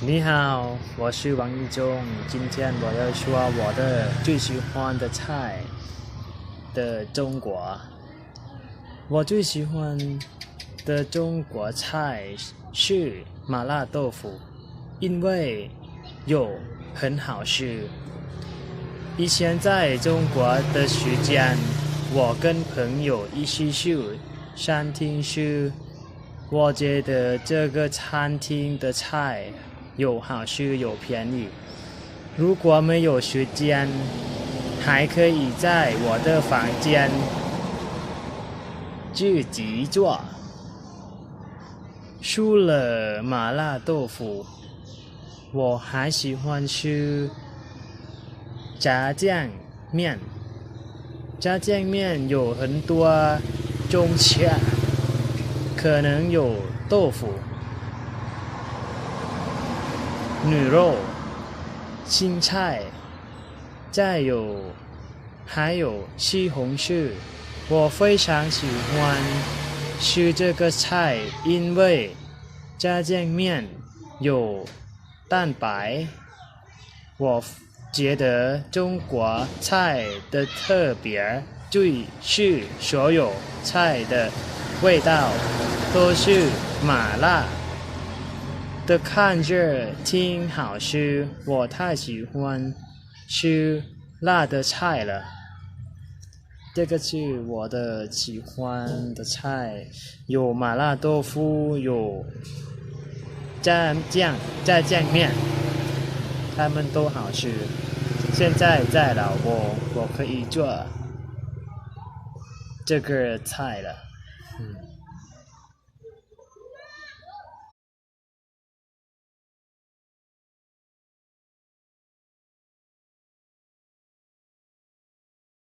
你好，我是王一中。今天我要说我的最喜欢的菜的中国。我最喜欢的中国菜是麻辣豆腐，因为有很好吃。以前在中国的时间，我跟朋友一起去餐厅吃，我觉得这个餐厅的菜又好吃又便宜。如果没有时间，还可以在我的房间自己做。除了麻辣豆腐，我还喜欢吃炸酱面。炸酱面有很多种菜，可能有豆腐、牛肉、青菜，还有西红柿。我非常喜欢吃这个菜，因为炸酱面有蛋白。我觉得中国菜的特别就是所有菜的味道都是麻辣的，看着挺好吃。我太喜欢吃辣的菜了。这个是我的喜欢的菜，有麻辣豆腐，有炸酱面，它们都好吃。现在在老挝，我可以做这个菜了。